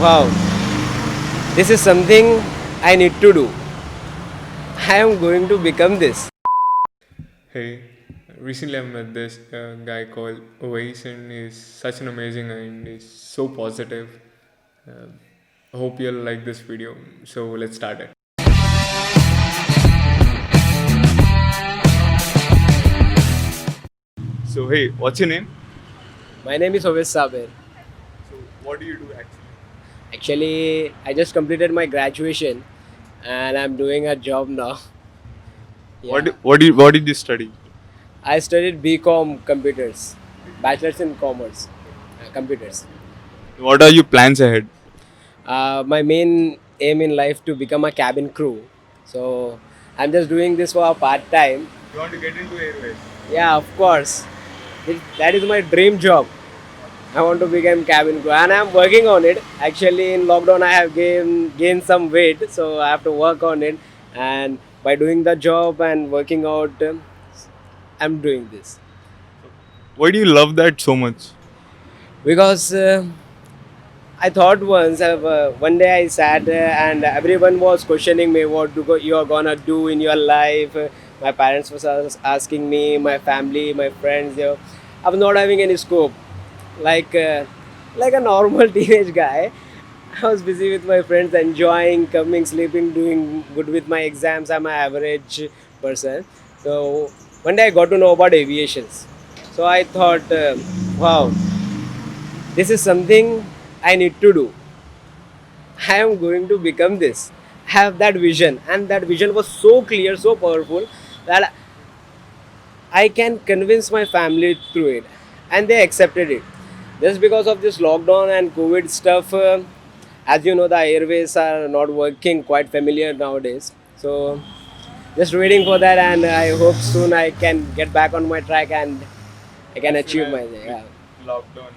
Wow, this is something I need to do. I am going to become this. Hey, recently I met this guy called Oais, and he's such an amazing guy and he's so positive. Uh, I hope you'll like this video. So let's start it. So hey, what's your name? My name is Oves Saber. So what do you do actually? Actually, I just completed my graduation and I'm doing a job now. What Yeah, what did you study? I studied BCom computers, bachelor's in commerce, computers. What are your plans ahead? My main aim in life to become a cabin crew. So I'm just doing this for a part time. You want to get into airways? Yeah, of course. That is my dream job. I want to become cabin crew, and I'm working on it. Actually, in lockdown, I have gained some weight, so I have to work on it. And by doing the job and working out, I'm doing this Why do you love that so much? because I thought once, one day I sat and everyone was questioning me what you are gonna do in your life. My parents was asking me, my family, my friends. I was not having any scope, like uh, like a normal teenage guy. I was busy with my friends, enjoying, coming, sleeping, doing good with my exams. I'm an average person. So one day I got to know about aviations. So I thought, wow, this is something I need to do. I am going to become this. Have that vision, and that vision was so clear, so powerful that I can convince my family through it, and they accepted it. Just because of this lockdown and COVID stuff, as you know, the airways are not working quite familiar nowadays. So just waiting for that, and I hope soon I can get back on my track and I can As soon achieve as my with yeah. lockdown.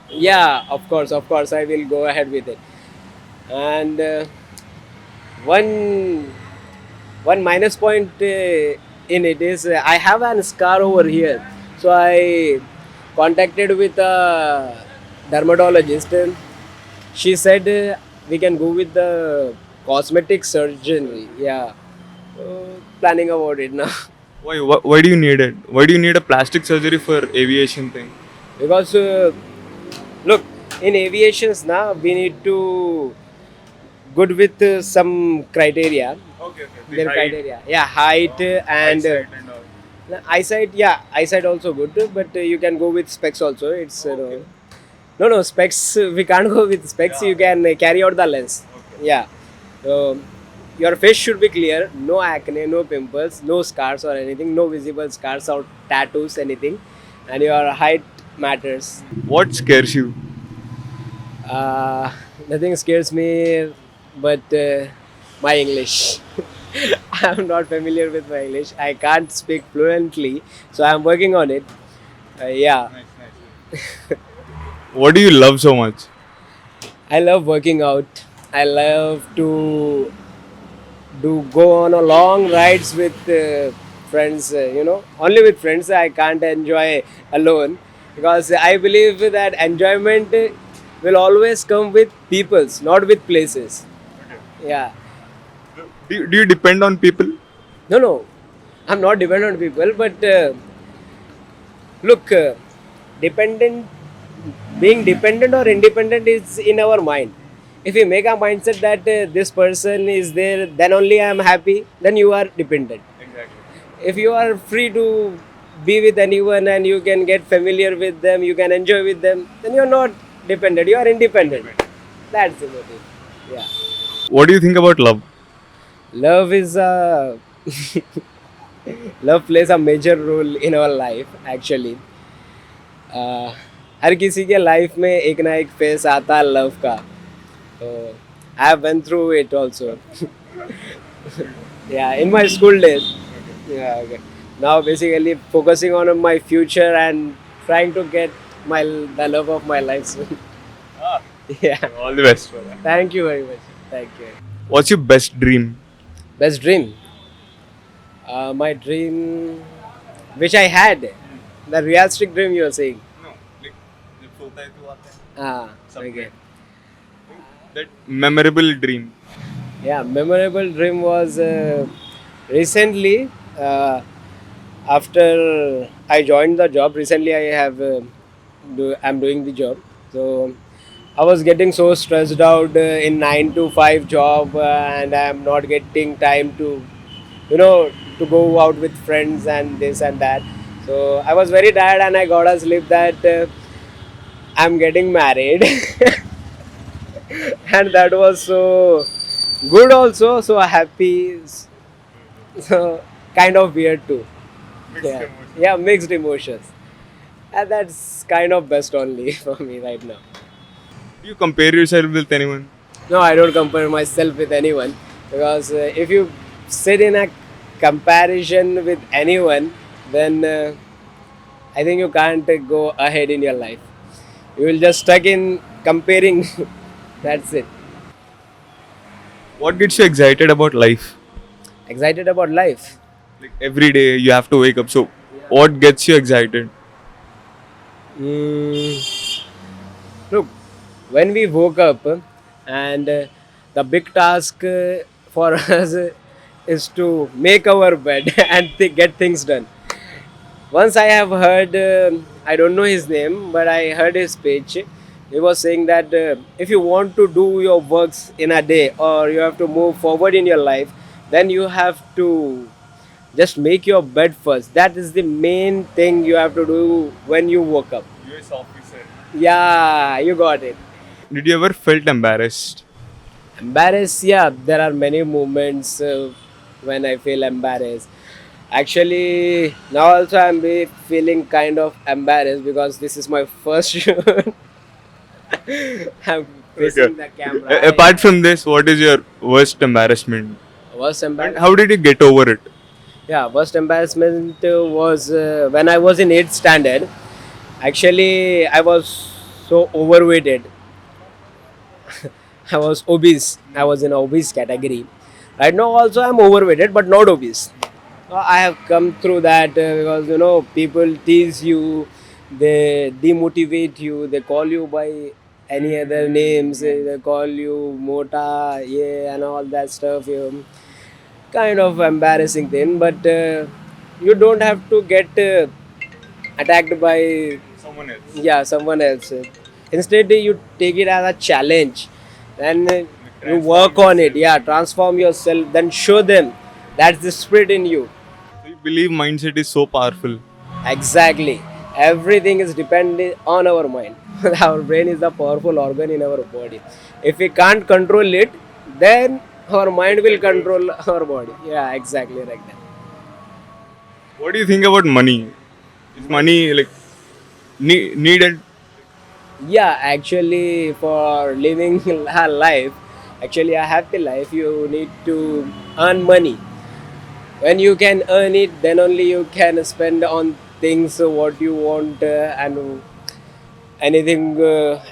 Yeah, of course, I will go ahead with it. And one one minus point in it is I have an scar over here, so I contacted with a dermatologist. She said we can go with the cosmetic surgery. Yeah, planning about it now. Why do you need it? Why do you need a plastic surgery for aviation thing? Because look, in aviations now we need to good with some criteria. Okay, okay. The Their height, criteria, yeah, height and eyesight, and all. eyesight. Yeah, eyesight also good, but you can go with specs also. It's Okay. no specs. We can't go with specs. Yeah. You can carry out the lens. Okay. Yeah. So your face should be clear. No acne, no pimples, no scars or anything. No visible scars or tattoos, anything. And your height matters. What scares you? Uh, Nothing scares me, but my English. I'm not familiar with my English. I can't speak fluently, so I'm working on it. Yeah, Nice, nice. What do you love so much? I love working out. I love to do go on a long rides with friends. Only with friends. I can't enjoy alone because I believe that enjoyment will always come with peoples, not with places. Yeah. Do you depend on people? No, no. I'm not dependent on people, but look, dependent, being dependent or independent is in our mind. If we make a mindset that this person is there, then only I am happy, then you are dependent. Exactly. If you are free to be with anyone and you can get familiar with them, you can enjoy with them, then you're not dependent, you are independent. That's the motive. Yeah. What do you think about love? Love is a love plays a major role in our life actually. हर किसी के life में एक ना एक face आता है love का, तो I have went through it also. Yeah, in my school days. Yeah, okay. Now basically focusing on my future and trying to get my the love of my life soon. Ah, Yeah, all the best for that. thank you very much. Thank you. What's your best dream? Best dream. My dream, which I had, the realistic dream you are saying. No, like जब सोता है तो आता है Ah, सपने. okay. That memorable dream. Yeah, memorable dream was recently after I joined the job. Recently, I have I'm doing the job. So I was getting so stressed out in 9 to 5 job, and I'm not getting time to, you know, to go out with friends and this and that. So I was very tired, and I got a sleep that I'm getting married, and that was so good also, so happy, so kind of weird too. Mixed Yeah, emotions. yeah, mixed emotions, and that's kind of best only for me right now. Do you compare yourself with anyone? No, I don't compare myself with anyone, because if you sit in a comparison with anyone, then I think you can't go ahead in your life. You will just stuck in comparing. That's it. What gets you excited about life? Excited about life. Like every day you have to wake up. So, what gets you excited? Mm, look, when we woke up and the big task for us is to make our bed and get things done. Once I have heard, I don't know his name, but I heard his speech. He was saying that if you want to do your works in a day or you have to move forward in your life, then you have to just make your bed first. That is the main thing you have to do when you woke up. US officer. Yeah, you got it. Did you ever felt embarrassed? Embarrassed, yeah, there are many moments when I feel embarrassed. Actually, now also feeling kind of embarrassed because this is my first shoot. I'm Okay. facing the camera. Apart from this, what is your worst embarrassment? Worst And embarrassed. how did you get over it? Yeah, worst embarrassment was when I was in 8th standard. Actually, I was so overweighted. I was obese. I was in obese category. Right now, also I'm overweighted, but not obese. I have come through that because people tease you, they demotivate you, they call you by any other names, they call you mota, yeah, and all that stuff. Kind of embarrassing thing, but you don't have to get attacked by Someone else. yeah someone else. Instead, you take it as a challenge, then you work on it. Yeah, transform yourself, then show them that's the spirit in you. So you believe mindset is so powerful. Exactly. Everything is dependent on our mind. Our brain is the powerful organ in our body. If we can't control it, then our mind will control our body. Yeah, exactly like that. What do you think about money? Is money like needed? Yeah, actually, for living a life, actually a happy life, you need to earn money. When you can earn it, then only you can spend on things what you want, and anything,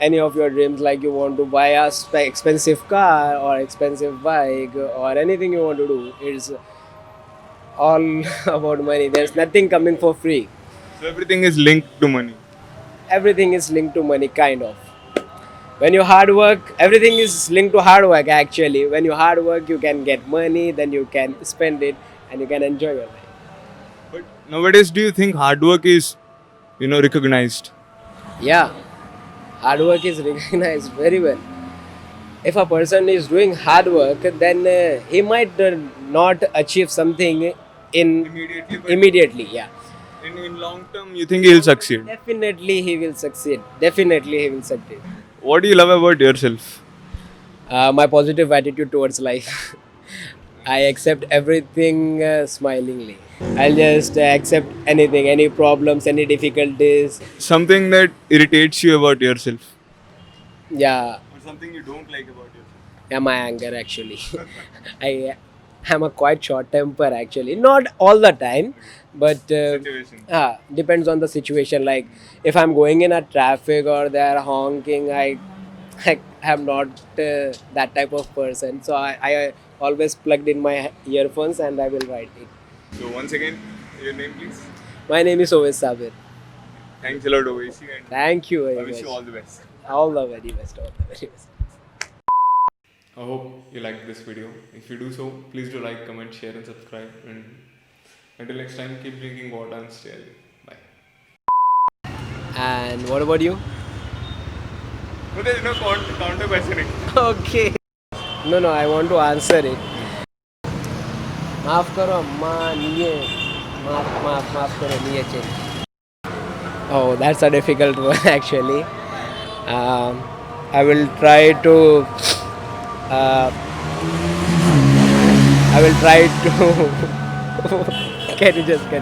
any of your dreams, like you want to buy a expensive car or expensive bike or anything you want to do. It's all about money. There's nothing coming for free. So everything is linked to money. Everything is linked to money, kind of. When you hard work, everything is linked to hard work. Actually, when you hard work, you can get money, then you can spend it, and you can enjoy your life. But nowadays, do you think hard work is, recognized? Yeah, hard work is recognized very well. If a person is doing hard work, then he might not achieve something in Immediately, but immediately. Yeah, in long term, you think he'll succeed. definitely he will succeed. Definitely he will succeed. What do you love about yourself? My positive attitude towards life. I accept everything smilingly. I'll just accept anything, any problems, any difficulties. Something that irritates you about yourself, Yeah, or something you don't like about yourself. yeah, my anger actually. I am a quite short temper actually. Not all the time, but Situation. depends on the situation. Like if I'm going in a traffic or they're honking, I am not that type of person. So I always plugged in my earphones and I will write it. So once again, your name, please. My name is Oves Sabir. Thanks a lot, Ovaisi, and Thank you I very wish you much. all the best. All the very best. All the very best. I hope you liked this video. If you do so, please do like, comment, share, and subscribe. And until next time, keep drinking water and stay healthy. Bye. And what about you? No, there is no counter questioning. Okay. No, I want to answer it. माफ करो अम्मा नहीं माफ करो नहीं है change. Oh, that's a difficult one actually. I will try to. Uh, I will try to. Can you just